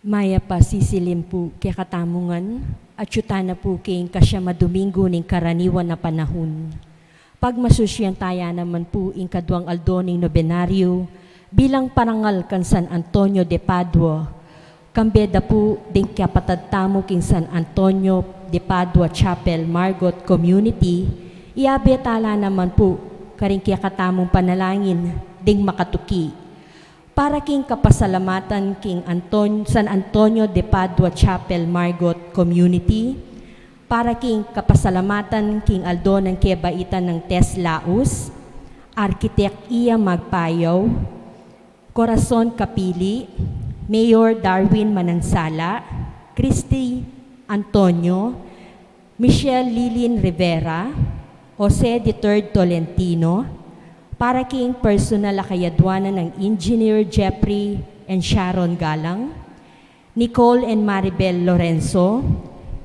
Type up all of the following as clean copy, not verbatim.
Maya pa sisilim po kaya katamungan at na po king kasya madomingo ning karaniwan na panahon. Pag masusyan taya naman po ing kadwang aldo ning nobenaryo bilang parangal kan San Antonio de Padua. Kambeda po ding kapatadtamo king San Antonio de Padua Chapel Margot Community, iabetala naman po karing kaya katamong panalangin ding makatuki. Para king kapasalamatan king San Antonio de Padua Chapel Margot Community, para king kapasalamatan king Aldo ng Kebaitan ng Teslaus, Arkitek Iya Magpayaw, Corazon Kapili, Mayor Darwin Manansala, Christy Antonio, Michelle Lilin Rivera, Jose III Tolentino, para king personal akayadwanan ng Engineer Jeffrey and Sharon Galang, Nicole and Maribel Lorenzo,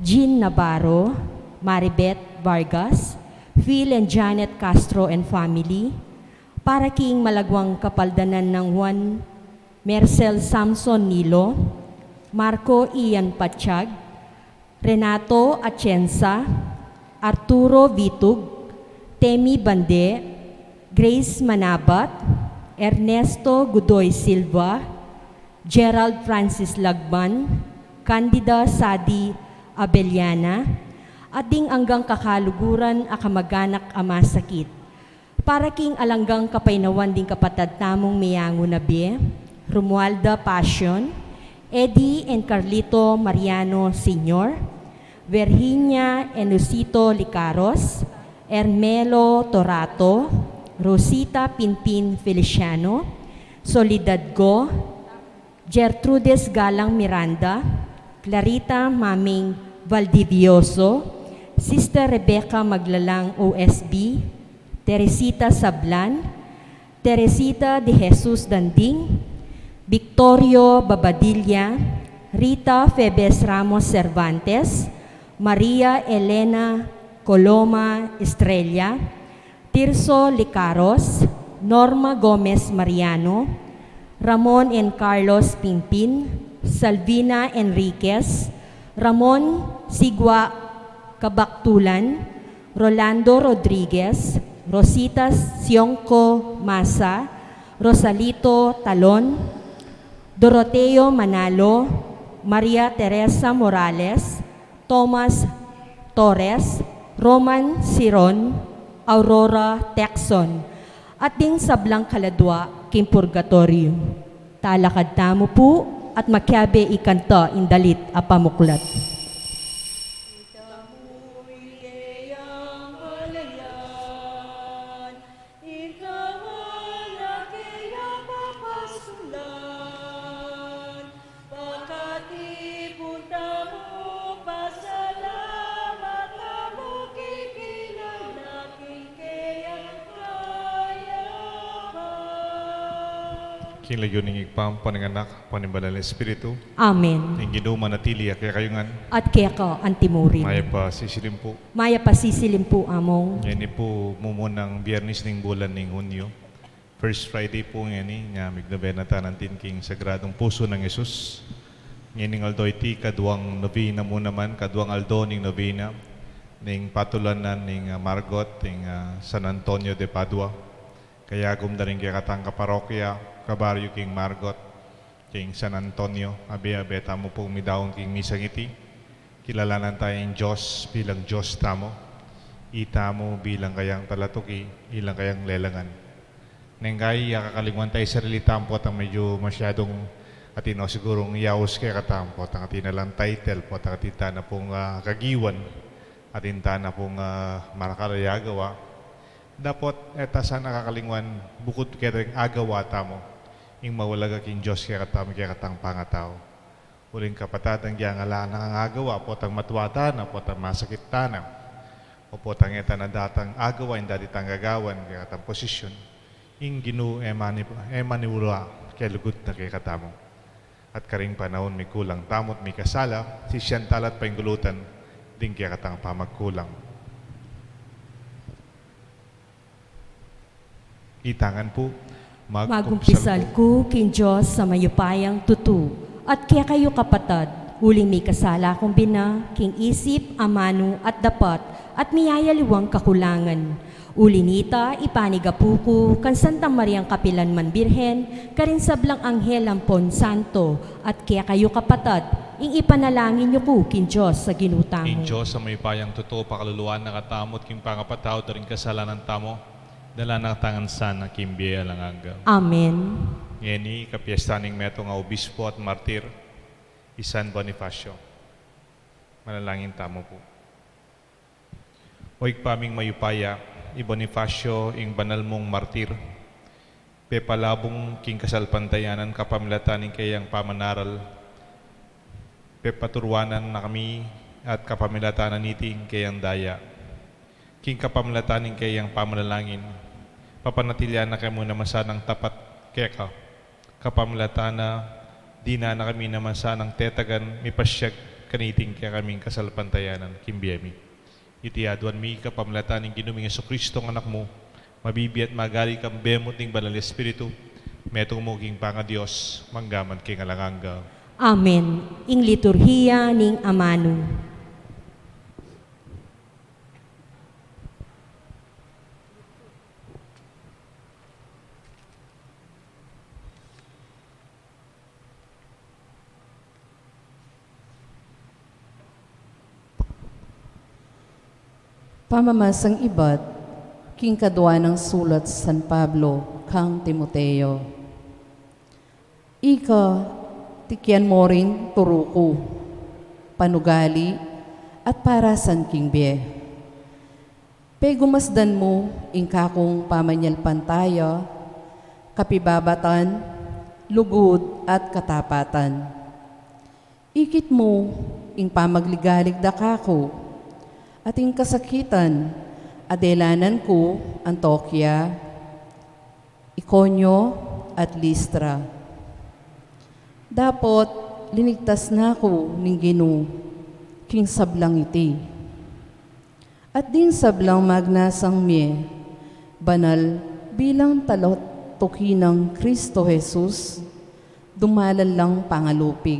Jean Navarro, Maribeth Vargas, Phil and Janet Castro and family, para king malagwang kapaldanan ng Juan Mercel Samson Nilo, Marco Ian Patsyag, Renato Atienza, Arturo Vitug, Temi Bande, Grace Manabat, Ernesto Godoy Silva, Gerald Francis Lagban, Candida Sadi Abellana, at ding anggang kakaluguran akamaganak amasakit. Para king alanggang kapainawan ding kapatad tamong miyango na be, Romualda Passion, Eddie and Carlito Mariano Sr., Virginia Enusito Licaros, Ermelo Torato, Rosita Pinpin Feliciano, Solidad Go, Gertrudes Galang Miranda, Clarita Maming Valdivioso, Sister Rebecca Maglalang OSB, Teresita Sablan, Teresita de Jesus Danding, Victorio Babadilla, Rita Febes Ramos Cervantes, Maria Elena Coloma Estrella, Tirso Licaros, Norma Gomez Mariano, Ramon and Carlos Pimpin, Salvina Enriquez, Ramon Sigua Kabaktulan, Rolando Rodriguez, Rosita Sionco Masa, Rosalito Talon, Doroteo Manalo, Maria Teresa Morales, Thomas Torres, Roman Siron, Aurora Texon, at ding sablang kaladwa king purgatorio. Talakad tamo po at makyabe ikanta indalit a pamuklat. King lagyon ng igpam, pananganak, panimbalan ng Espiritu. Amen. Ning Ginoo manatili kaya kayungan. At kaya ka antimurin. Maya pa sisilim po. Maya pasisilim po among. Yan po mumunang biyernes ning bulan ning Hunyo. First Friday po ngani nga mignobena tanan king Sagradong Puso ng Jesus. Nganing aldo iti kadwang novena mo naman, kadwang aldo ning novena ning patulanan ning Margot ning San Antonio de Padua. Kaya gumdaring kaya katang kaparokya Kabaryo king Margot, king San Antonio, abe-abe tamo pong midawon king misangiti. Kilalanan tayong Diyos bilang Diyos tamo. Itamo bilang kayang talatuki, ilang kayang lelangan. Nenggay, kakalimuan tayo sarili tampot ang medyo masyadong atino sigurong yaos kaya katampot. Ang atina lang title po, at atita na pong kagiwan, atinta na pong marakarayagawa. Dapat eta sa nakakalinguan bukod kaya agawa tamo. Ing mawalaga king Diyos kaya katami kaya katang pangatao. Uling kapatatan kaya nga lang nangangagawa po tang matwata na po tang masakit tanang. O po tang eta na datang agawa yung dati tang gagawan kaya katang posisyon. Ing Ginoo emaniwala kaya lugot na kaya katamo. At karing panahon may kulang tamot may kasala, si siyan talat pa yung gulutan, din kaya katang pamagkulang. Itangan po, Magumpisal ko king Diyos sa mayupayang tutu, at kaya kayo kapatad, huling may kasala kong bina, king isip, amano at dapat, at miyayaliwang kakulangan. Ulinita, ipanigapuko, kan Santa Mariang Kapilan man Birhen, karin sablang anghel ampon santo, at kaya kayo kapatad, ing ipanalangin niyo ko kin Diyos sa ginutamo. King Diyos sa may payang totoo, pakaluluan nakatamot, king pangapataw, rin kasalanan tamo, dala ng tangan sana, king biya lang agaw. Amen. Ngeni, kapiestaning meto nga obispo at martir, San Bonifacio. Manalangin tamo po. Oik paming mayupaya, i Bonifacio ing banal mong martir, pepalabong king kasalpantayanan kapamilataning kayang pamanaral, pepaturwanan na kami at kapamilatanan niting kayang daya, king kapamilataning kayang pamanalangin, papanatilian na kami naman sanang tapat keka, kapamilatana, di na kami naman sanang tetagan, mipasyag kaniting kaya kaming kasalpantayanan, kimbiyemi. Itiaduan mi kapamilataning ginuming Jesucristo ng anak mo, mabibi at magali kang bemot ng banal Espiritu, metong mo king panga Diyos, manggaman king alanganga. Amen. Ing liturhiya ning amano. Pamamasang ibat, king kadwa ng sulat sa San Pablo, kang Timoteo. Ika, tikyan mo rin turuko, panugali, at parasan king biye. Pegumasdan mo, ingka kong pamanyalpantaya, kapibabatan, lugod at katapatan. Ikit mo, ing pamagligalig dakako, ating kasakitan, adelanan ko, Antokya, Ikonyo, at Listra. Dapat, linigtas na ko ning Gino, king sablang iti. At din sablang magnasang miye, banal bilang talot tuki ng Kristo Jesus, dumalan lang pangalupig.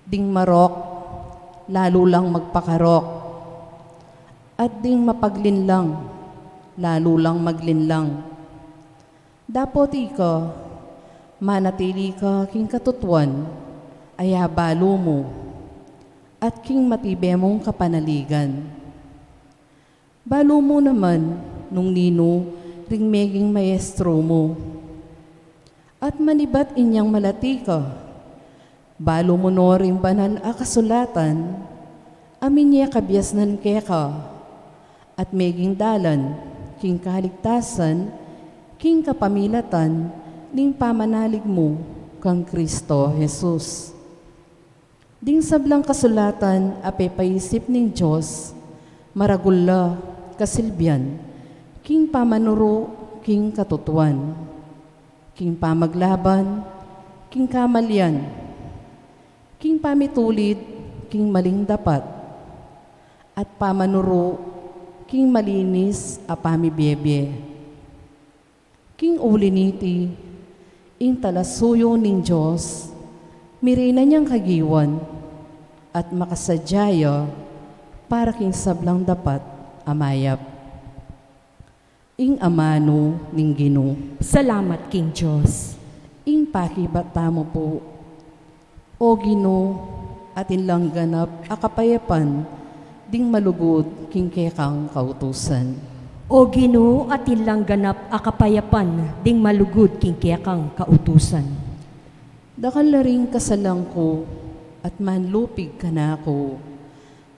Ding marok, lalo lang magpakarok, at ding mapaglinlang, lalo lang maglinlang. Dapot ika, manatili ka king katutuan, ayabalo mo, at king matibe mong kapanaligan. Balo mo naman, nung nino, ring meging maestro mo. At manibat inyang malati ka, balo mo no ring banal a kasulatan, amin niya kabyasnan keka, at meging dalan, king kaligtasan, king kapamilatan, ning pamanalig mo, kang Kristo Jesus. Ding sablang kasulatan, ape paisip ning Diyos, maragulla, kasilbian, king pamanuro, king katutuan, king pamaglaban, king kamalyan, king pamitulid, king maling dapat, at pamanuro, king malinis a pamibiyebye. King uliniti, ing talasuyo ning Diyos, mirina niyang kagiwan, at makasadyaya, para king sablang dapat amayap. Ing amano ning Gino, Salamat king Diyos. ing pakibata mo po, o Gino, atin lang ganap akapayapan, ding malugod king kekang kautusan. O Ginoo, atin lang ganap akapayapan, ding malugod king kiyakang kautusan. Dakal na rin kasalang ko, at manlupig ka na ako.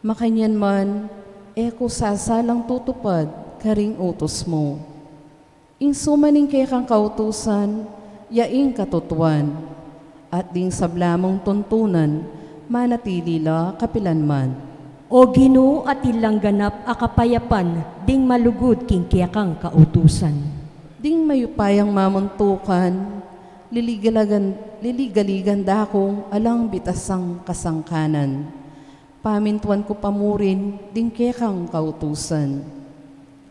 Makanyan man, eko sasalang tutupad, karing utos mo. Ing sumaning kekang kautusan, yaing katutuan, at ding sablamong tuntunan, manatilila kapilanman. O Ginoo, atin lang ganap akapayapan, ding malugod king kiyakang kautusan. Ding mayupayang mamuntukan, liligaligan dakong alang bitasang kasangkanan. Pamintuan ko pamurin, ding kekang kautusan.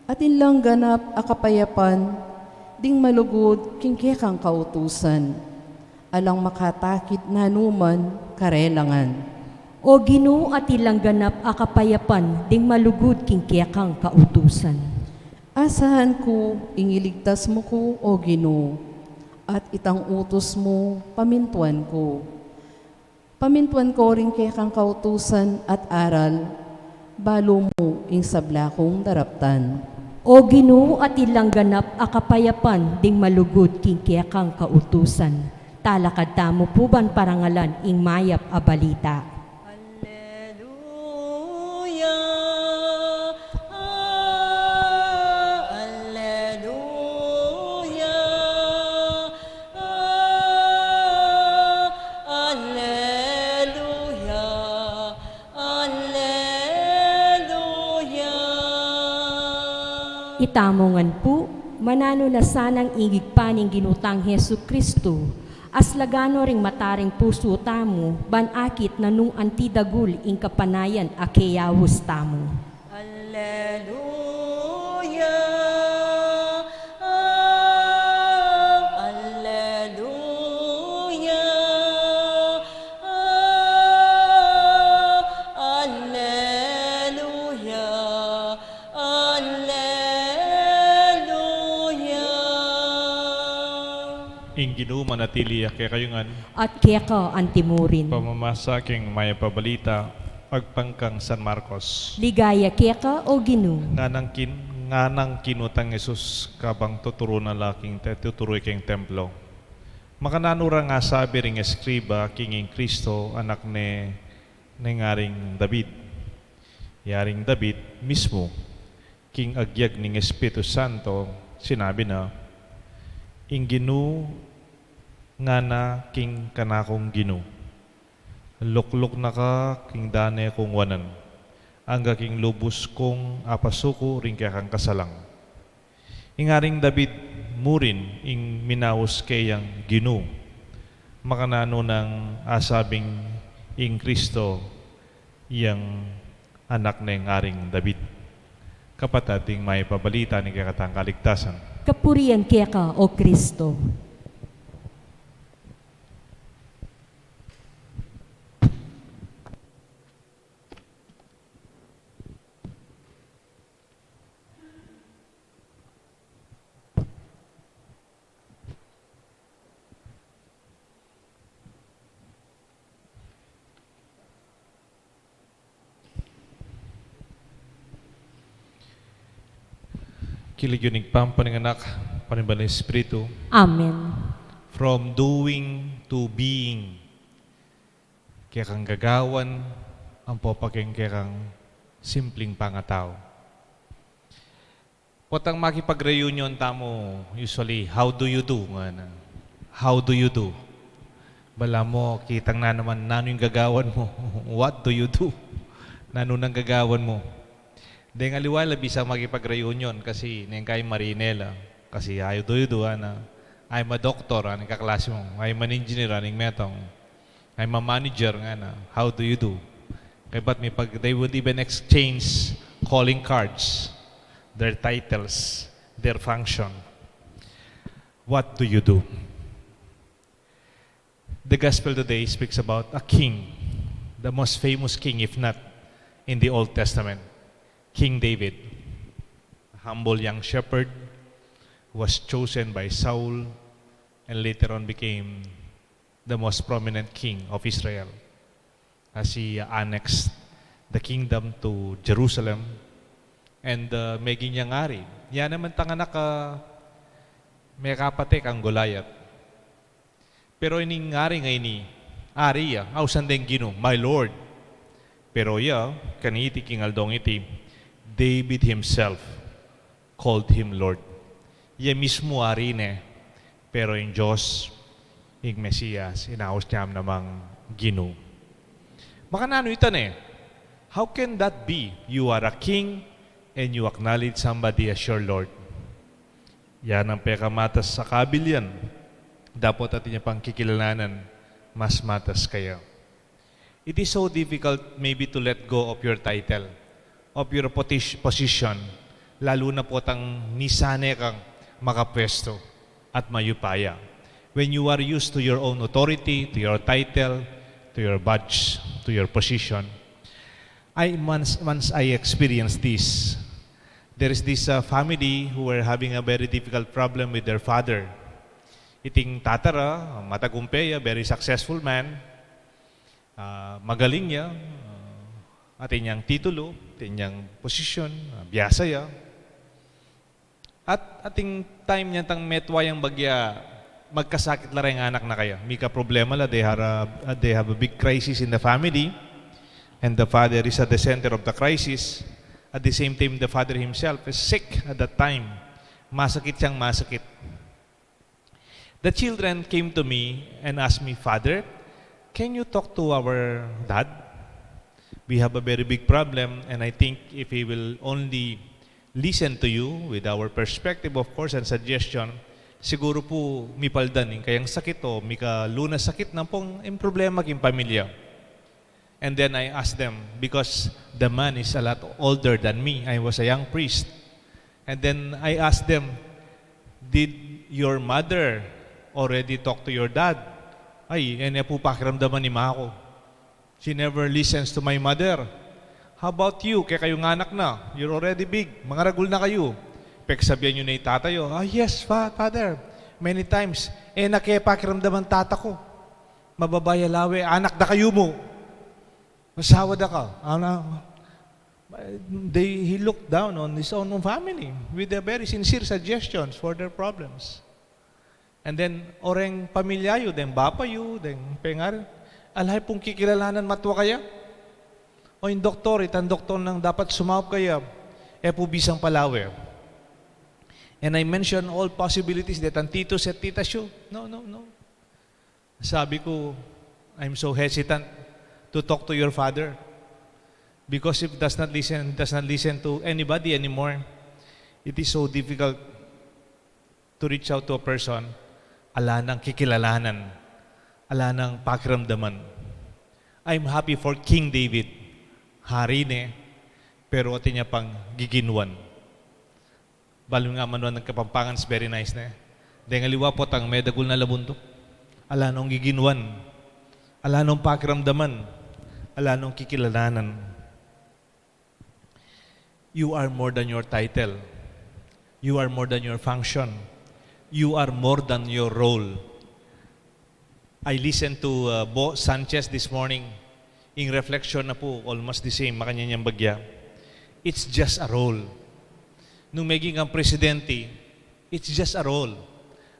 Atin lang ganap akapayapan, ding malugod king kekang kautusan. alang makatakit na numan karelangan. O Ginoo at ilang ganap a kapayapan ding malugod king kiyakang kautusan. Asahan ko, ingiligtas mo ko, O Ginoo, at itang utos mo, pamintuan ko. Pamintuan ko rin kay kang kautusan at aral, balo mo ing sabla kong daraptan. O Ginoo at ilang ganap a kapayapan ding malugod king kiyakang kautusan. Talakad tamo po ban parangalan ing mayap a balita. Alleluia, alleluia, alleluia, alleluia. Itamongan po, manano na sanang ingigpaning ginutang Hesu Kristo, as lagano ring mataring puso tamo, ban akit na nung antidagul ing kapanayan akeyawos tamo. Alleluia, alleluia, alleluia, alleluia. Ing Ginoo manatili kay kayungan, At kiyaka antimurin. pamamasa king maya pabalita, pagpangkang San Marcos. Ligaya kiyaka o Ginoo. Nganang kinutang Jesus kabang tuturo na laking tuturoy king templo. Makananura nga sabi ring eskriba kinging Kristo anak ni ngaring David. Yaring David mismo king agyag ning Espiritu Santo sinabi na ing Ginoo nga na king kanakong Ginoo. Lukluk na ka king dane kong wanan. Angga king lubos kong apasuko ring kaya kang kasalang. Ingaring David murin ing minawos kayang Ginoo. Makanano ng asabing ing Kristo iyang anak na aring David. Kapatid ing may pabalita ni kakatang kaligtasan. Kapurian kiyaka o Kristo. Kilig yun ing anak, panibala Espiritu, Amen. from doing to being. Kaya kang gagawan, ang popaking kaya kang simpleng pangatao. Potang makipag-reunion tamo, usually, how do you do? Nga na. How do you do? Bala mo, kitang na naman, nano yung gagawan mo? What do you do? Nano nang gagawan mo? Dahil nga liwala, bisa makipag-reunion kasi nang kay Marinela. Kasi how do you do? Ana? I'm a doctor, anong kaklase mo. I'm an engineer, anong metong. I'm a manager, nga na. How do you do? Kaya ba't may they would even exchange calling cards, their titles, their function. What do you do? The gospel today speaks about a king, the most famous king, if not in the Old Testament, King David, a humble young shepherd who was chosen by Saul and later on became the most prominent king of Israel as he annexed the kingdom to Jerusalem and may ginyangari. Yan naman tanganak may kapatek ang Goliath. Pero iningari nga ini, ari ya, ausandeng Gino, my Lord. Pero ya, kaniti king aldong iti, David himself called him Lord. Ya mismo ari ne, pero in Diyos, ing Mesiyas, inaos niyam namang Gino. Makanano ito ne, how can that be? You are a king and you acknowledge somebody as your Lord. Yan ang pekamatas sa kabil yan. Dapat atin niya pang kikilalanan, mas matas kayo. It is so difficult maybe to let go of your title, of your position, lalo na po tang nisane kang makapwesto at mayupaya. when you are used to your own authority, to your title, to your badge, to your position. Once I experienced this, there is this family who were having a very difficult problem with their father. Iting tatara, matagumpay, very successful man, magaling niya, atin niyang titulo, atin niyang posisyon, biyasa ya. At ating time niya tang metwayang bagya, magkasakit la rin ang anak na kaya. Mika problema la, they have a big crisis in the family, and the father is at the center of the crisis. At the same time, the father himself is sick at that time. Masakit siyang masakit. The children came to me and asked me, "Father, can you talk to our dad? We have a very big problem, and I think if he will only listen to you with our perspective, of course, and suggestion, siguro po mipaldan kayang sakit o mika lunas sakit na pong yung problema king pamilya." And then I asked them, because the man is a lot older than me, I was a young priest. And then I asked them, "Did your mother already talk to your dad?" Ay, yan po pakiramdaman ni Mako. She never listens to my mother. How about you? Kaya kayong anak na. You're already big. Mga ragul na kayo. Pagsabihan nyo na yung tatayo. Yes, father. Many times. Nakipakiramdaman tata ko. Mababaya lawe. Anak na kayo mo. Masawa da ka. He looked down on his own family with a very sincere suggestions for their problems. And then, oreng pamilyayo, then bapayo, then pengar. Alhay pong kikilalanan matwa kaya? O yung doktor, itang doktor nang dapat sumawap kaya, po bisang palawe. And I mentioned all possibilities that ang titos at tita siyo. No. Sabi ko, I'm so hesitant to talk to your father. Because if does not listen to anybody anymore, it is so difficult to reach out to a person. Ala nang kikilalanan. Ala nang pakiramdaman. I'm happy for King David. Hari ne, pero atin niya pang giginwan. Balo nga manuan ng Kapampangan is very nice ne. Dahil ngaliwa po tang medagul na labundok. Ala nung giginwan. Ala nung pakiramdaman. Ala nung kikilalanan. You are more than your title. You are more than your function. You are more than your role. I listened to Bo Sanchez this morning. In reflection na po, almost the same, makanya niyang bagya. It's just a role. Nung maging kang presidente, it's just a role.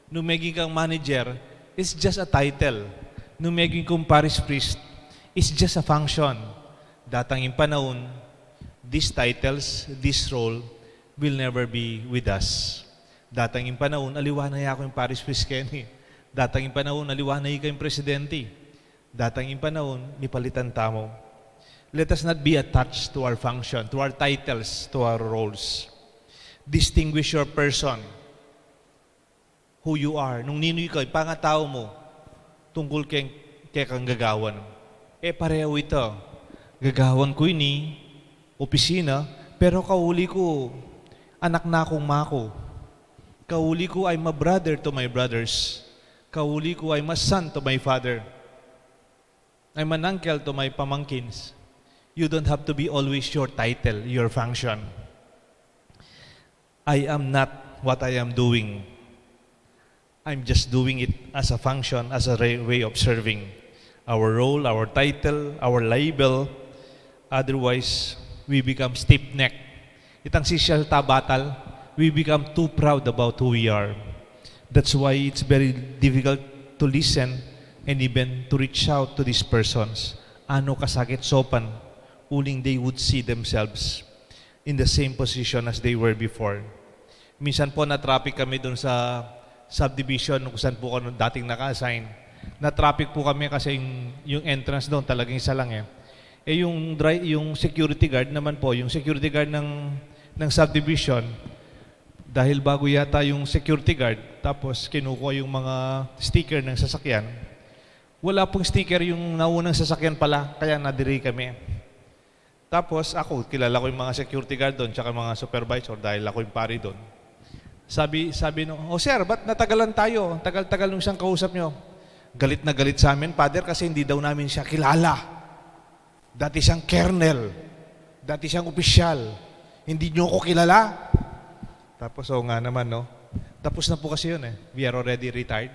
Nung maging kang manager, it's just a title. Nung maging kang parish priest, it's just a function. Datang yung panahon, these titles, this role, will never be with us. Datang yung panahon, aliwanay ako yung parish priest Kenny. Datang yung panahon, aliwanay ka yung presidente. Datang yung panahon, mipalitan tamo. Let us not be attached to our function, to our titles, to our roles. Distinguish your person, who you are. Nung ninoy ka, pangatao mo, tungkol kay kang gagawan. Pareho ito. Gagawan ko ini, opisina, pero kauli ko, anak na akong mako. Kauli ko ay ma-brother to my brothers. Kauli ko ay ma-son to my father. I'm an uncle to my pamangkins. You don't have to be always your title, your function. I am not what I am doing. I'm just doing it as a function, as a way of serving. Our role, our title, our label. Otherwise, we become stiff-necked. Itang social tabatal, we become too proud about who we are. That's why it's very difficult to listen and even to reach out to these persons. Ano kasakit sopan, uling they would see themselves in the same position as they were before. Minsan po na-traffic kami doon sa subdivision kung saan po kami dating naka-assign. Na-traffic po kami kasi yung entrance doon talagang isa lang eh. Yung security guard naman po, yung security guard ng subdivision, dahil bago yata yung security guard, tapos kinukuha yung mga sticker ng sasakyan, wala pong sticker yung naunang sasakyan pala, kaya nadiri kami. Tapos ako, kilala ko yung mga security guard doon, tsaka mga supervisor dahil ako yung pari doon. Sabi no, oh sir, ba't natagalan tayo? Tagal-tagal nung siyang kausap nyo. Galit na galit sa amin, Father, kasi hindi daw namin siya kilala. Dati siyang colonel. Dati siyang opisyal. Hindi nyo ko kilala. Tapos, nga naman, no? Tapos na po kasi yun eh. We are already retired.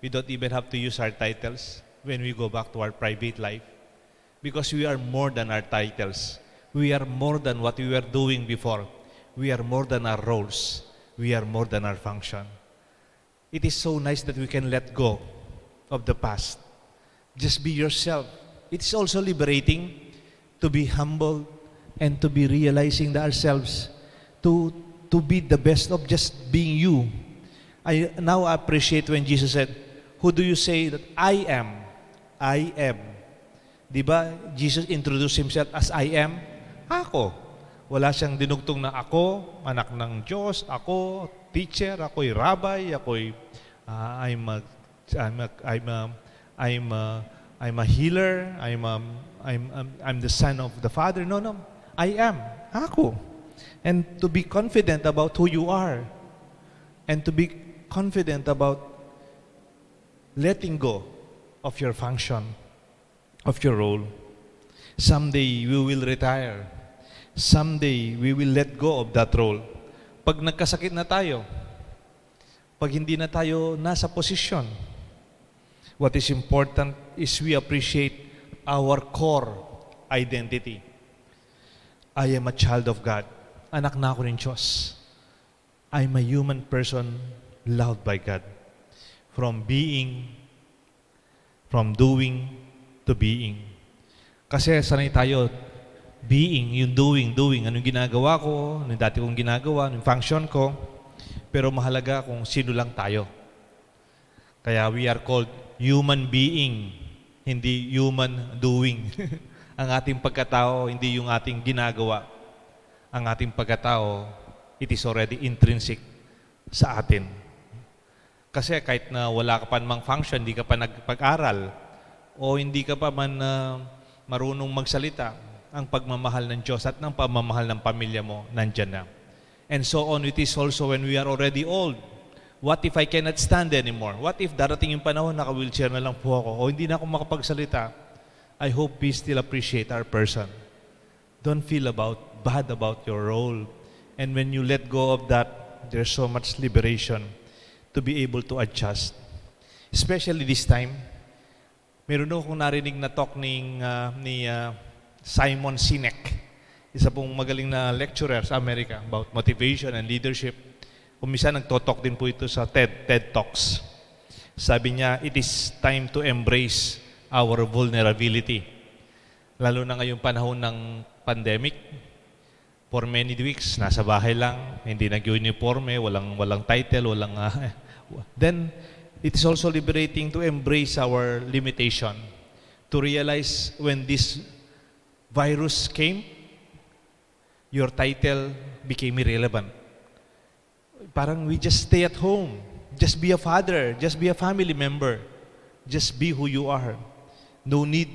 We don't even have to use our titles when we go back to our private life. Because we are more than our titles. We are more than what we were doing before. We are more than our roles. We are more than our function. It is so nice that we can let go of the past. Just be yourself. It's also liberating to be humble and to be realizing that ourselves to be the best of just being you. I now appreciate when Jesus said, "Who do you say that I am?" I am. Di ba? Jesus introduced himself as I am. Ako. Wala siyang dinugtong na ako, anak ng Diyos, ako, teacher, ako'y rabbi, ako'y I'm a healer, I'm the son of the Father. No, I am. Ako. And to be confident about who you are. And to be confident about letting go of your function, of your role. Someday we will retire. Someday we will let go of that role. Pag nagkasakit na tayo, pag hindi na tayo nasa posisyon, what is important is we appreciate our core identity. I am a child of God. Anak na ako ng Diyos. I'm a human person loved by God. From doing to being. Kasi sanay tayo, being, yung doing, anong ginagawa ko, anong dati kong ginagawa, anong function ko, pero mahalaga kung sino lang tayo. Kaya we are called human being, hindi human doing. Ang ating pagkatao, hindi yung ating ginagawa. Ang ating pagkatao, it is already intrinsic sa atin. Kasi kahit na wala ka pa namang function, hindi ka pa nagpag-aral, o hindi ka pa man marunong magsalita, ang pagmamahal ng Diyos at ng pamamahal ng pamilya mo, nandyan na. And so on, it is also when we are already old. What if I cannot stand anymore? What if darating yung panahon, naka-wheelchair na lang po ako, o hindi na ako makapagsalita? I hope we still appreciate our person. Don't feel bad about your role. And when you let go of that, there's so much liberation to be able to adjust. Especially this time, meron akong narinig na talk ni Simon Sinek, isa pong magaling na lecturer sa Amerika about motivation and leadership. Kumisa nagtotalk din po ito sa TED Talks. Sabi niya, it is time to embrace our vulnerability. Lalo na ngayong panahon ng pandemic, for many weeks, nasa bahay lang, hindi nag-uniforme, walang title, then, it is also liberating to embrace our limitation, to realize when this virus came, your title became irrelevant. Parang we just stay at home. Just be a father. Just be a family member. Just be who you are. No need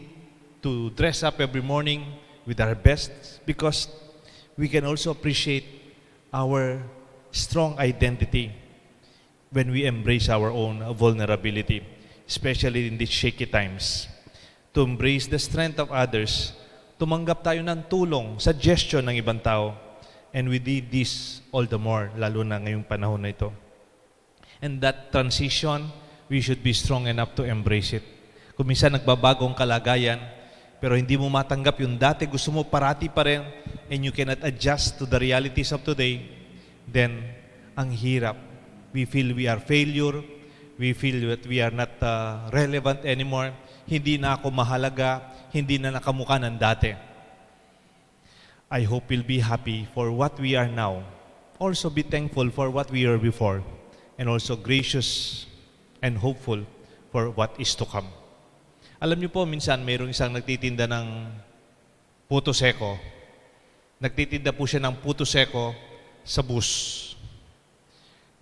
to dress up every morning with our best, because we can also appreciate our strong identity when we embrace our own vulnerability, especially in these shaky times. To embrace the strength of others, tumanggap tayo ng tulong, suggestion ng ibang tao, and we did this all the more, lalo na ngayong panahon na ito. And that transition, we should be strong enough to embrace it. Kung minsan nagbabagong kalagayan, pero hindi mo matanggap yung dati, gusto mo parati pa rin, and you cannot adjust to the realities of today, then ang hirap. We feel we are failure, we feel that we are not relevant anymore, hindi na ako mahalaga, hindi na nakamukha ng dati. I hope we'll be happy for what we are now. Also be thankful for what we were before, and also gracious and hopeful for what is to come. Alam niyo po, minsan mayroong isang nagtitinda ng puto seko. Nagtitinda po siya ng puto seko sa bus.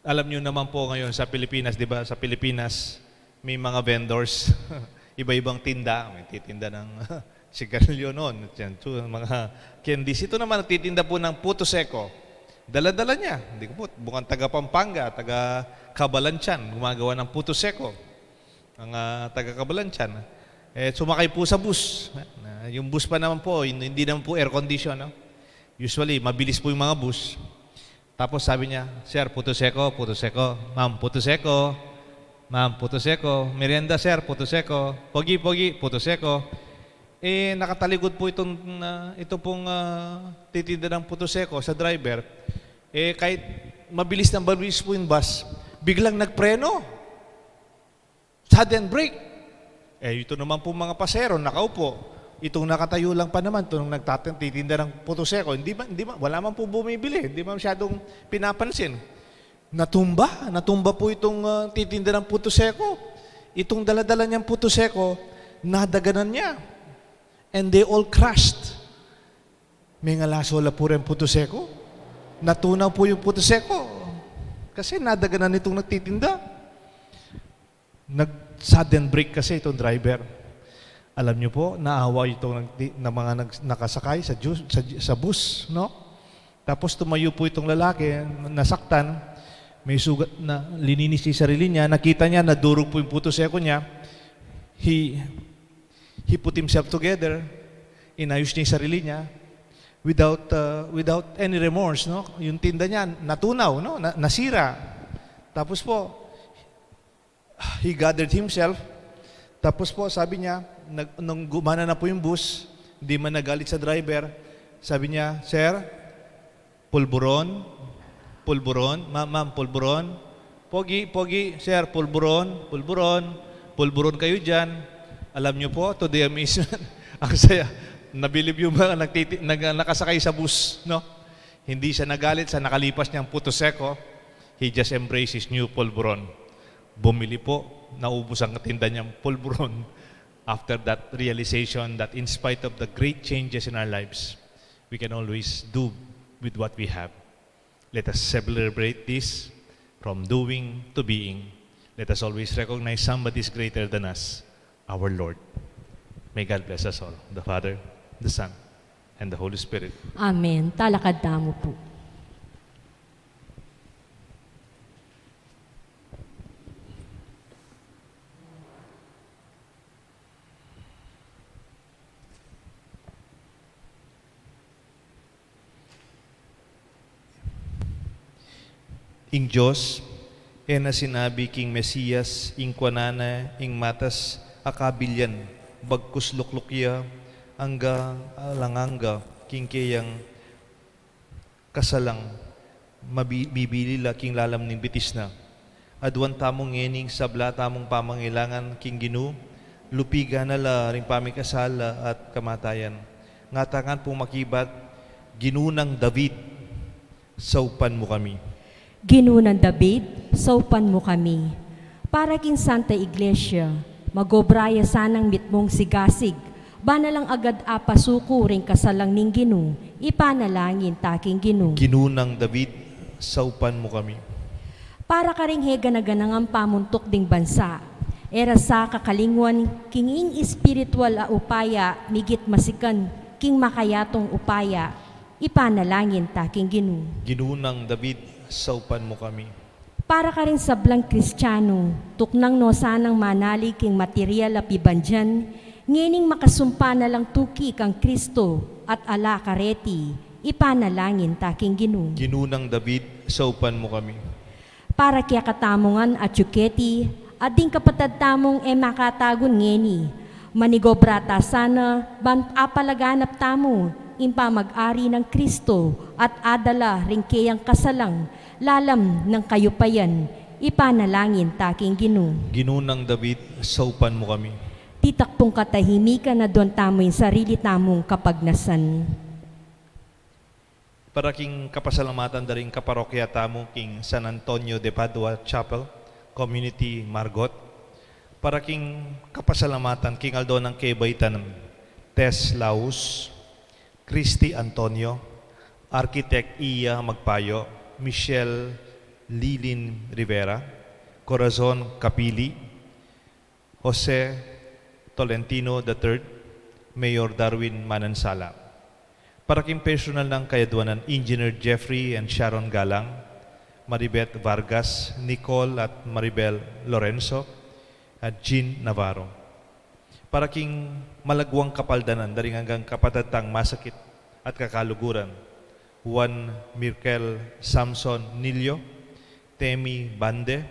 Alam niyo naman po ngayon sa Pilipinas, di ba? Sa Pilipinas, may mga vendors, iba-ibang tinda. May titinda ng sigarilyo noon, mga candies. Ito naman nagtitinda po ng puto seko. Dala-dala niya. Hindi ko po, bukan taga Pampanga, taga Cabalantian, gumagawa ng puto seko. Ang taga Cabalantian. Sumakay po sa bus. Yung bus pa naman po, hindi naman po air condition. No? Usually, mabilis po yung mga bus. Tapos sabi niya, Sir, puto seko, puto seko. Ma'am, puto seko. Ma'am, puto seko. Merienda, sir, puto seko. Pogi, pogi, puto seko. Nakataligod po ito pong titinda ng puto seko sa driver. Kahit mabilis po yung bus, biglang nagpreno. Sudden brake. Ito naman po mga pasero, nakaupo. Itong nakatayo lang pa naman, itong nagtitinda ng puto seko, wala man po bumibili, hindi man masyadong pinapansin. Natumba po itong titinda ng puto seko. Itong daladala niyang puto seko, nadaganan niya. And they all crushed. May ngalasola po rin puto seko. Natunaw po yung puto seko. Kasi nadaganan itong nagtitinda. Nag-sudden brake kasi itong driver. Alam niyo po, naawa itong mga nakasakay sa bus, no? Tapos tumayo po itong lalaki, nasaktan. May sugat na lininis yung sarili niya. Nakita niya, nadurog po yung puto seko niya. He put himself together. Inayos niya yung sarili niya. Without any remorse, no? Yung tinda niya, natunaw, no? Nasira. Tapos po, he gathered himself. Tapos po, sabi niya, nung gumana na po yung bus, hindi man nagalit sa driver, sabi niya, Sir, pulburon, ma'am, pulburon. Pogi, sir, pulburon kayo dyan. Alam niyo po, today amazement, ang saya, nabilib yung mga nakasakay sa bus, no? Hindi siya nagalit sa nakalipas niyang puto seko. He just embraced his new pulburon. Bumili po, naubos ang tinda niyang pulburon after that realization that in spite of the great changes in our lives, we can always do with what we have. Let us celebrate this from doing to being. Let us always recognize somebody is greater than us, our Lord. May God bless us all, the Father, the Son, and the Holy Spirit. Amen. Talakad tamo po. Ing Diyos, na sinabi king Mesiyas, ing kwanana, ing matas, akabilyan, bagkus luklukya, angga alanganga, king kayang kasalang, mabibilila king lalam ning bitis na. Adwan tamong ngening sabla tamong pamangailangan king Ginu, lupiga na la ring pamikasala at kamatayan. Ngatangan pong makibat, ginunang David, saupan mo kami. Ginunan David, saupan mo kami. Para king Santa Iglesia, magobraya sanang mitmong sigasig, banalang agad apasuko ring kasalang ning Ginu, ipanalangin taking Ginu. Ginunang David, saupan mo kami. Para karing hega-naganangang pamuntok ding bansa, era sa kakalingwan, kinging espiritual a upaya, migit masikan, king makayatong upaya, ipanalangin taking Ginu. Ginunang David, saupan mo kami. Para ka rin sablang Kristiyano, tuknang no sanang manalig king material a pibandyan, ngining makasumpa na lang tuki kang Kristo at ala kareti, ipanalangin taking Ginu. Ginunang David, saupan mo kami. Para kaya katamongan at yuketi, ading kapatad tamong makatagon ngeni, manigobrata sana, ban apalaganap tamo, impa mag-ari ng Kristo at adala ring kayang kasalang, lalam ng kayupayan, ipanalangin taking Ginu. Ginunang David, saupan mo kami. Titakpong katahimikan na doon tamo yung sarili tamong kapagnasan. Para king kapasalamatan da rin kaparokya tamo king San Antonio de Padua Chapel, Community Margot. Para king kapasalamatan king Aldo ng Kebaytan, Tess Laus, Christy Antonio, Architect Iya Magpayo, Michelle Lilin Rivera, Corazon Capili, Jose Tolentino III, Mayor Darwin Manansala. Para king personal ng kayaduanan, Engineer Jeffrey and Sharon Galang, Maribeth Vargas, Nicole at Maribel Lorenzo, at Jean Navarro. Para king malagwang kapaldanan, daring hanggang kapatatang masakit at kakaluguran, Juan Mirkel Samson Nilio, Temi Bande,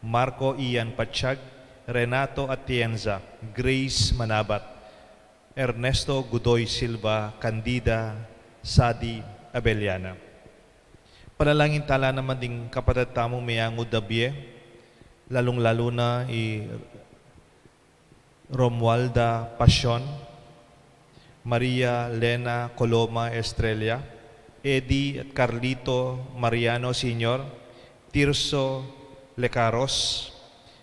Marco Ian Patsyag, Renato Atienza, Grace Manabat, Ernesto Gudoy Silva, Candida Sadi Abeliana. Panalangin tala naman ding kapatid tamong Mayango Dabie, lalong-lalo na Romualda Pasyon, Maria Lena Coloma Estrella, Eddie at Carlito Mariano Sr., Tirso Lecaros,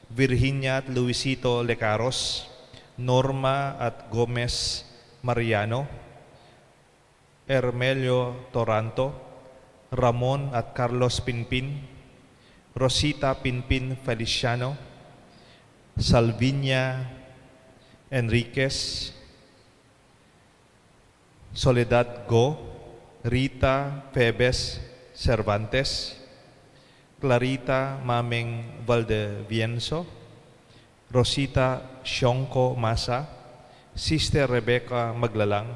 Virginia at Luisito Lecaros, Norma at Gomez Mariano, Hermelio Toranto, Ramon at Carlos Pinpin, Rosita Pinpin Feliciano, Salvinia Enriquez, Soledad Go, Rita Febes Cervantes, Clarita Mameng Valdevienzo, Rosita Sionco Masa, Sister Rebecca Maglalang,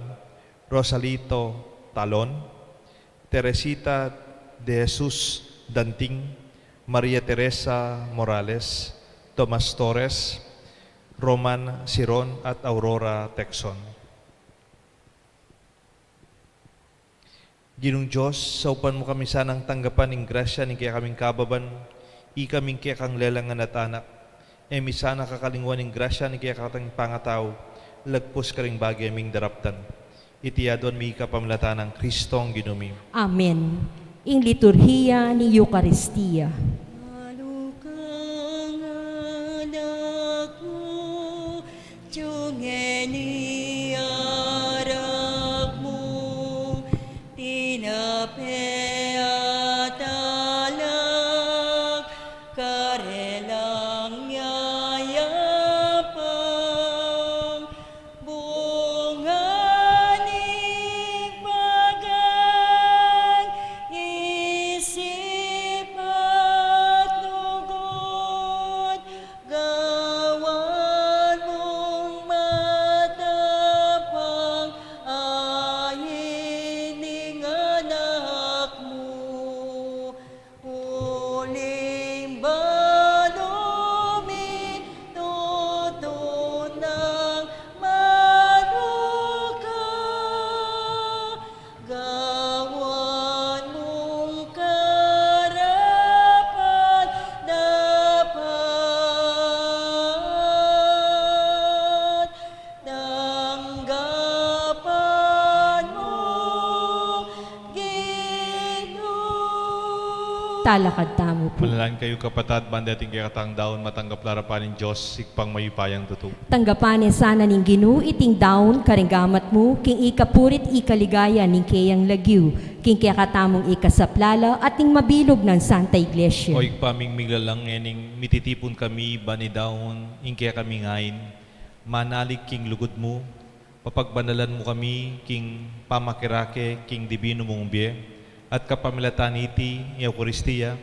Rosalito Talon, Teresita de Jesus Danting, Maria Teresa Morales, Tomas Torres, Roman Siron at Aurora Texon. Ginong Diyos, sa upan mo kami sanang tanggapan ng grasya ni kaya kaming kababan, ikaming kaya kang lelangan at anak, emi sana kakalingwan ng grasya ni kaya katang pangataw, lagpos ka ring bagay aming daraptan. Itiyadon mi kapamlatan ng Kristong ginumi. Amen. Ing liturhiya ni Eucharistia. Malukang anak mo, tiyungen iarap mo, tinapeat alak, karelang yayapang, bunganing pagang, isip at lugod, gawan mong matapang, ayin ning anak mo, uling balumi, tutunang maluka, gawan mong karapan dapat, tanggapan mo, Ginoo. Talakad tamo po. Manalangin kayo kapatad, bandating kaya katang daon, matanggap larapan ng Diyos, sikpang mayupayang tutu. Tanggapanin sana ning Ginoo iting daon karinggamat mo, king ikapurit ikaligaya ning kayang lagyu, king kaya katamong ikasaplala at ning mabilog ng Santa Iglesia. O ikpaming miglalang ening mititipon kami bani daon, ingkaya kami ngayon, manalig king lugod mo, papagbanalan mo kami king pamakirake, king divino mong biye, at kapamilatan iti, Eucharistia,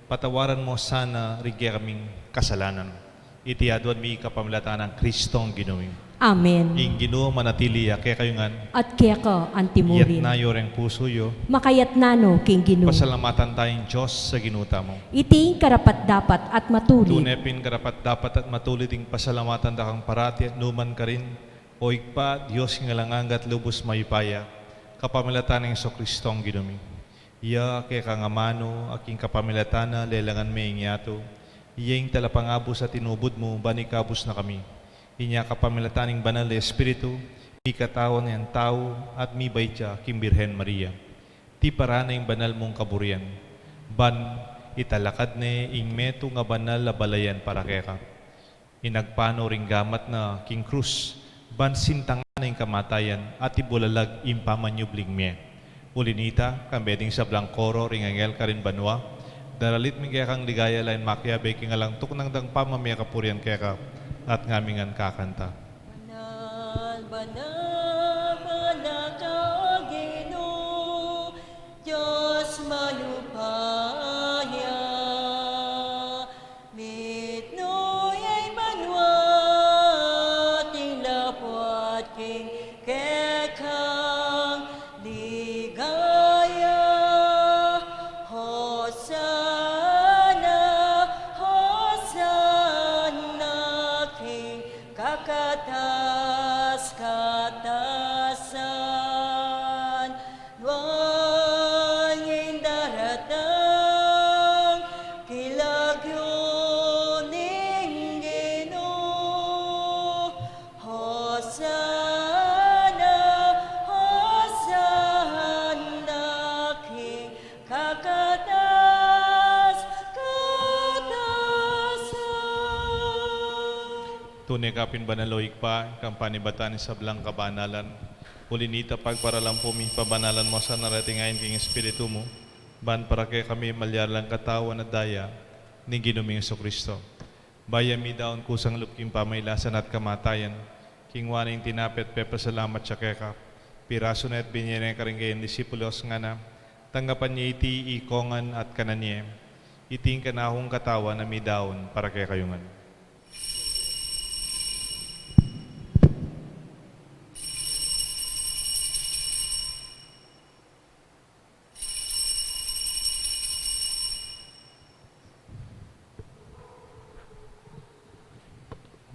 patawaran mo sana rigya kaming kasalanan. Itiyadwan mi kapamilatan ng Kristong ginawin. Amen. Ing Ginoo manatiliya, kaya kayo nga, At kaya ka yat antimurin. na yoreng puso yo, Makayat nano king Ginoo. pasalamatan tayong Diyos sa ginuta mo. Iting karapat dapat at matuloy. Tunepin karapat dapat at matulit ing pasalamatan da kang parati at numan ka rin, o ikpa, Diyos nga langangat lubos mayupaya, kapamilatan ng Kristong ginumi. Iya kay kangamano, aking kapamilatana, lelangan may ingyato, iya yung talapangabos at tinubod mo, banikabos na kami. Inya kapamilataning banal na Espiritu, mi katawan ng tao at mi baytya, Kim Birhen Maria. Ti parana yung banal mong kaburian. Ban, italakad ne, ing meto nga banal na balayan para keka. Inagpano ring gamat na king krus, ban sintang na yung kamatayan at ibulalag impamanyubling miye. Ulinita, kambeding sa Blancoro, ringangel karin banwa, daralit mi kaya kang ligaya lain makya, beking alang tuknang dang pamamaya kapurian kaya ka, at ngamingan kakanta. Banal, banal, banal ka, Ginoo. mayupaya. Mitnoy ay banwa, tinlapwat king kekang ligaya. Hosana, Hosana, king kakatas-katasan. Duwangin daratang kilagyoning Ginoo. Hosana, Hosana, king kakatas-katasan. Tunay kapin banaloig pa, kampani batan sa blang kabanalan. Ulinita pagparalang pumi, pabanalan mo sa naratingayin king Espiritu mo. Ban para kay kami malyalang katawan at daya, ni Ginuming Kristo. Bayami daon kusang lupking pamaylasan at kamatayan. King waning tinapet pepasalamat siya keka. Piraso na at binyere ka rin kayong disipulos nga na. Tanggapan niya iti ikongan at kananye. Iting kanahong katawan na mi daon para kay kayungan.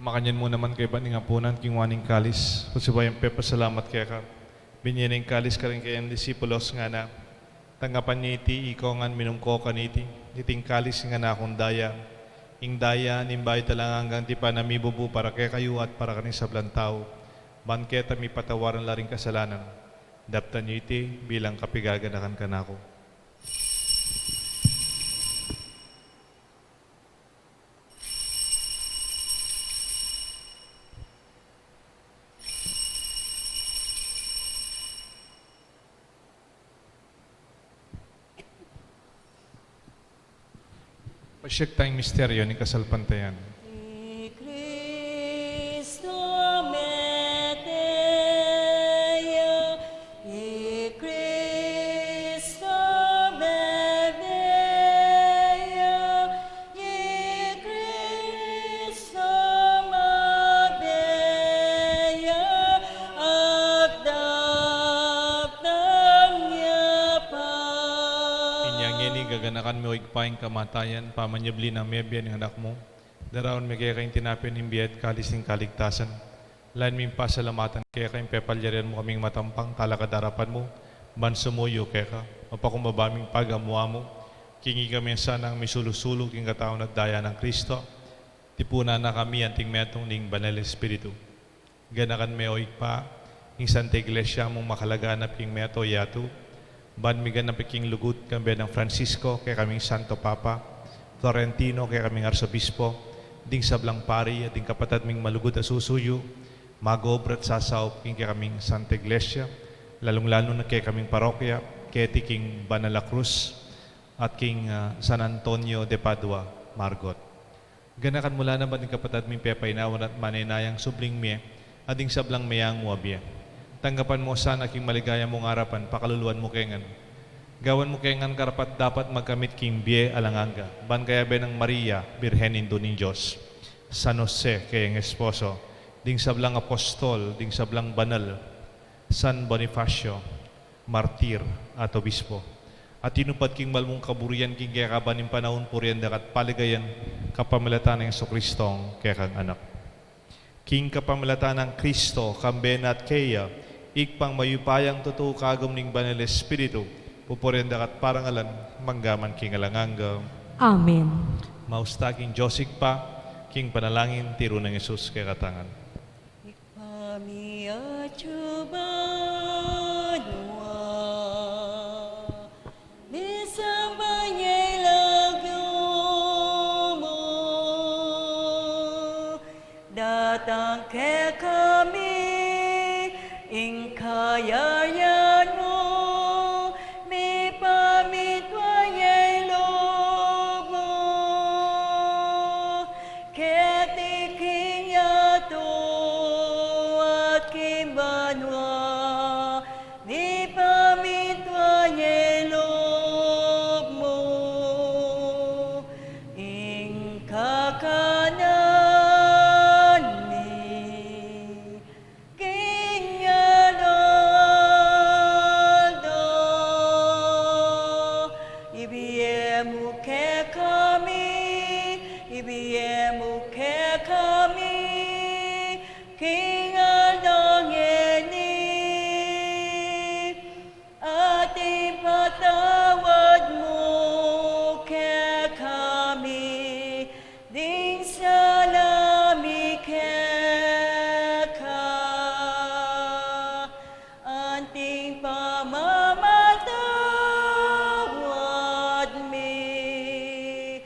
Makanyan mo naman kay baning apunan king waning kalis. Kusibayang pepasalamat kaya ka. Binyaning kalis ka rin kayong disipulos nga na. Tanggapan niya iti ikongan minungko kaniti. Iting kalis nga na akong daya. Ing daya nimbay talang hanggang ti panamibubu para kay kayo at para kaning sablang tao. Banketa mi patawaran laring kasalanan. Daptan niyo iti bilang kapigaganakan ka na ako. Pasyek tayong misteryo ni kasalpantayan. I Cristo Medea, I Cristo Medea, I Cristo Medea, agdap niya pa. Inyang yeni gaganakan mo igpaing kamatayan, pamanyabli na mebya ng anak mo. Daraon may kaya kayong tinapin ng biyat kalis ng kaligtasan. Lain ming pasalamatan kaya kayong pepalyarian mo kaming matampang talakadarapan mo. Bansumuyo kaya ka, mapakumbabaming pagamuha mo. Kingi kami sanang misulusulog king kataon at daya ng Kristo. Tipunan na kami anting metong ning Banal Espiritu. Ganakan may oik pa, ing Santa Iglesia mong makalaganap king meto yatu. Ban migan na piking lugut kambi ng Francisco kay kaming Santo Papa, Florentino kay kaming Arsobispo, ding sablang pari at ding kapatad ming malugod at susuyo, magobrat sasaop king kay kaming Santa Iglesia, lalong-lalo na kay kaming parokya, kay king Banala Cruz, at king San Antonio de Padua, Margot. Ganakan mula na ba ng kapatad ming pepainawan at maninayang subling me, at ding sablang mayang muabye. Tanggapan mo sana king maligaya mong harapan, pakaluluan mo kengan. Gawan mo kengan karapat dapat magkamit king bie alanganga. Ban kaya be ng Maria, Birhen indo ng Diyos. San Jose kayang esposo, ding sablang apostol, ding sablang banal, San Bonifacio, martir at obispo. At tinupad king malmong kaburian king kaya kabaning panahon purian dakat paligayan kapamilatan ng Kristong kaya kang anak. King kapamilatan ng Kristo, kamben at kaya, ikpang mayupayang totoo kagom ning Banal Espiritu, pupurian dakat parangalan, manggaman king alanganga. Amen. Mausta king Josig pa, king panalangin, tiro ng Jesus kaya katangan. Ikpamia chubanwa, misambanyay lagyo mo, datang ke kami, ing kayayan mo, may pamitwanyay loob mo, ketiking yato at kimbanwa, may pamitwanyay loob ibigay mo kay kami, ibigay mo kay kami, King Alangeni, at ipatawad mo kay kami, ding salami kay ka, anting pamamatawad mi,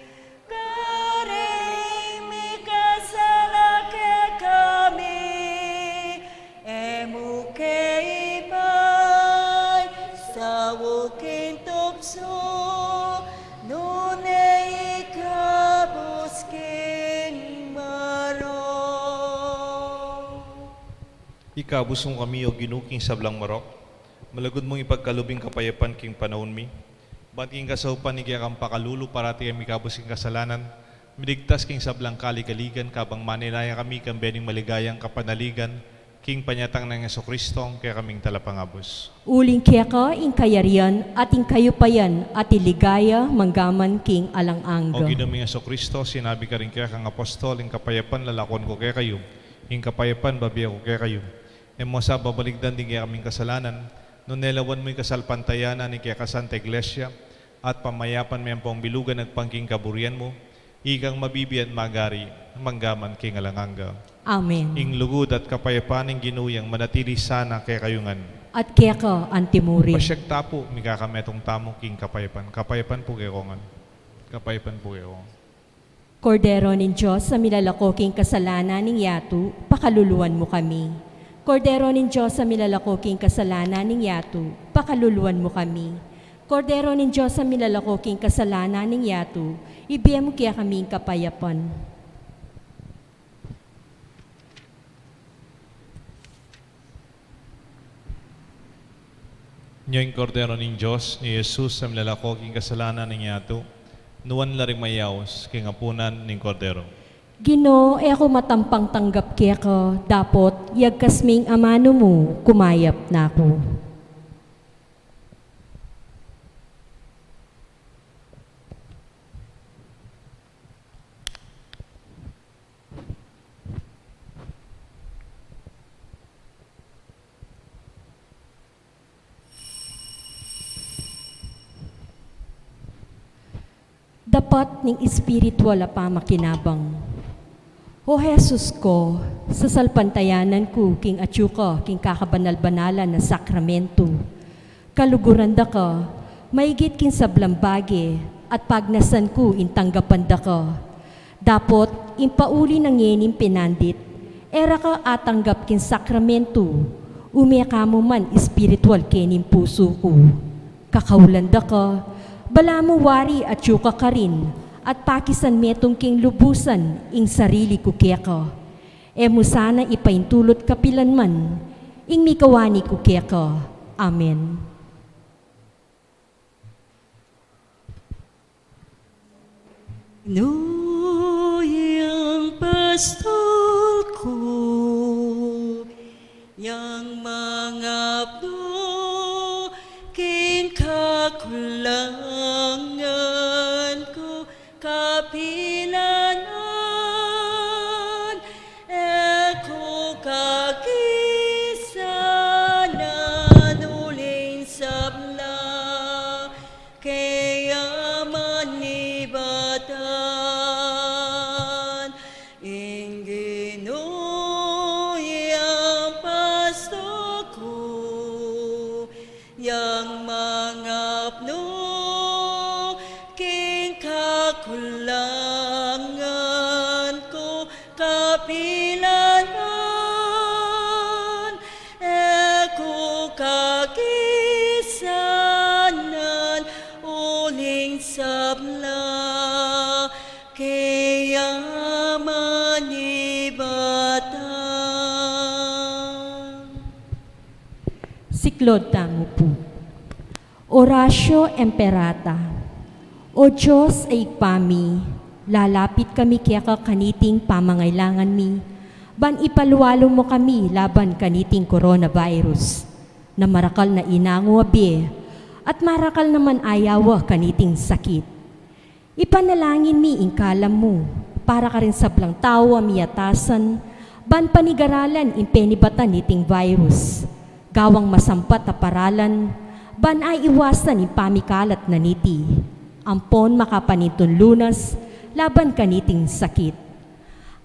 karing mi kasala kay kami, emu kay ipay, sa waking tukso, nunay ikabos king marong. Ikabus mong kami o ginuking sablang marok. Malagod mong ipagkalubing kapayapan king panahon mi. Ba't king kasaupan ni kaya kang pakalulu parati kami kabus king kasalanan. Miligtas king sablang kalikaligan kabang maninaya kami kang bening maligayang kapanaligan. King panyatang ng Jesucristo kaya kaming talapangabos. Uling kaya ka, ing kayarian, at ing kayupayan, at iligaya, manggaman king O alang-angga. ginaming Jesucristo, sinabi ka rin kaya kang apostol, ing kapayapan lalakon ko kaya kayo. Ing kapayapan babiya ko kaya kayo. E mo sa babaligdan din kaya kaming kasalanan, nung nelawan mo yung kasalpantayanan ni kaya ka Santa Iglesia, at pamayapan mo yung pong bilugan at pangking kaburian mo, ikang mabibiyan magari, manggaman king alanganga. Amen. Ing lugod at kapayapaan ng ginuyang manatili sana kaya kayungan. At kaya ka, antimuri. Pasyag tapo, mikakametong tamo king kapayapan. Kapayapan po kayo kongan. Kapayapan po kayo. Kordero nin Diyos, sa milalakoking kasalanan ning yatu, pakaluluan mo kami. Kordero nin Diyos, sa milalakoking kasalanan ning yatu, pakaluluan mo kami. Kordero nin Diyos, sa milalakoking kasalanan ning yatu, ibigay mo kaya kaming kapayapan. Nyo'y kordero ng Diyos, ni Jesus sa milalakoking kasalanan ng yato, nuwan laring mayaos, king apunan ng kordero. Gino, ako matampang tanggap kaya ka, dapot, yagkasming amano mo, kumayap na ako. Dapat ning espiritual a pamakinabang. O Jesus ko, sa salpantayanan ko, king atyuka, king kakabanal-banalan na sakramento. Kaluguran da ka, maigit king sablambage, at pagnasan ko, intanggapan da ka. Dapot, impauli ng yening pinandit, era ka atanggap king sakramento, umiaka mo man espiritual kening puso ko. Kakaulan da ka, bala mo wari at yuka ka rin, at pakisan metong king lubusan, ing sarili ko kaya ka. E mo sana ipaintulot kapilan man, ing mikawani ko kaya ka. Amen. Nuyang pastol ko, yang mga abdo, kinkakulangan ko, kapilanan, eko kakisanan, uling sabla, kaya manibatan, inginuyang pasto ko, yang mga apno, king kakulangan ko, kapilanan, eko kakisanan, uling sabla, kaya manibatan. Siklod tamo po. Orasyo Emperata. O Diyos ay ikpami, lalapit kami kaya ka kaniting pamangailangan mi, ban ipaluwalo mo kami laban kaniting coronavirus, na marakal na inango abi, at marakal naman ayawa kaniting sakit. Ipanalangin mi ingkalam mo, para ka rin sablang tao miyatasan, ban panigaralan impenibatan niting virus. Gawang masampat a paralan, ban ay iwasan impamikalat na niti. Ampon makapanitun lunas, laban kaniting sakit.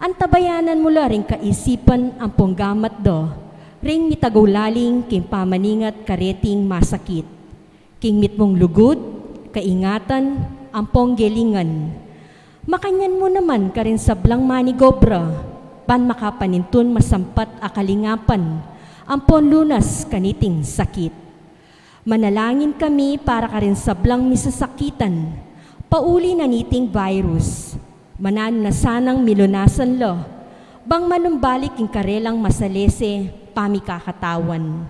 Antabayanan mula ring kaisipan ang ponggamat do, ring mitagulaling king pamaningat kareting masakit. King mitmong lugod, kaingatan, ang ponggelingan. Makanyan mo naman ka rin sablang manigobra, pan makapanintun masampat akalingapan, ang ponlunas kaniting sakit. Manalangin kami para ka rin sablang misasakitan, pauli na niting virus. Manan na sanang milunasan lo, bang manumbalik ing karelang masalese, pamikakatawan.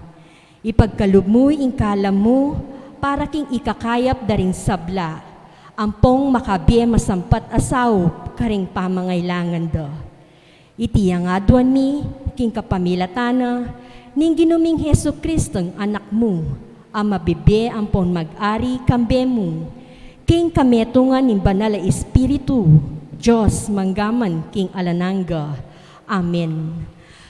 Ipagkalubmoy ing kalam mo, para king ikakayap daring sabla, ampong makabie masampat asaw, karing pamangailangan do. Itiyang aduan mi, king kapamilatana, ning ginuming Hesu Kristong anak mo, ang mabibe ampon mag-ari kambe mo, king kametungan ng banal na Espiritu, Diyos manggaman king alananga. Amen.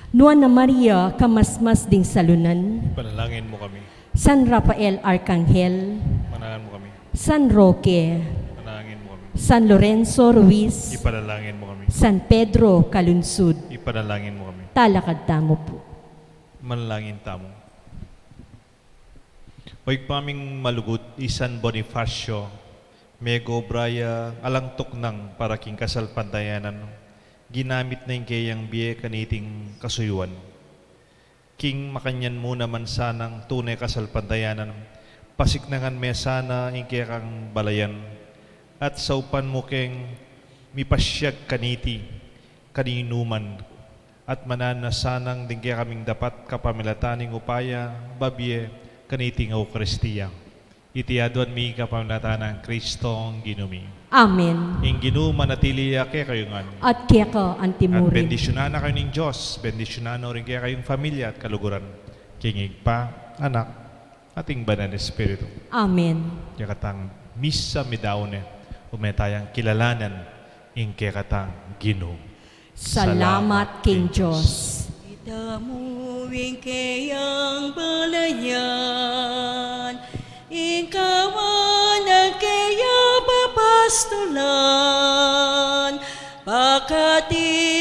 Nuan na Maria, kamasmas ding salunan, Panalangin mo kami. San Rafael Arcangel, Panalangin mo kami. San Roque, Panalangin mo kami. San Lorenzo Ruiz, Ipanalangin mo kami. San Pedro Calunsud, Ipanalangin mo kami. talakad tamo po. Manalangin tamo. Oig paming malugod, Isan Bonifacio, Mego Braya, alangtok ng para king kasal pantayanan, ginamit na yung kayang biye kaniting kasuyuan. King makanyan mo naman sanang tunay kasal pantayanan, pasiknangan me sana yung kaya kang balayan, at saupan mo keng mipasyag kaniti, kaninuman, at manan na sanang din kaya kaming dapat kapamilataning upaya, babye, kaniting Eucharistia. Itiaduan mi kapamilatan ng Kristong ginumi. Amen. Ing ginuman at iliya kaya kayongan. At kaya ka At antimurin. bendisyonan na kayo ng Diyos. Bendisyonan rin kaya kayong pamilya at kaluguran. Kingig pa, anak, ating banal na Espiritu. Amen. Kaya katang misa midaone, umetayang kilalanan, ing kaya katang Ginoo. Salamat King Diyos. Damuing kayang balayan, ikawan ang kaya papastulan, bakati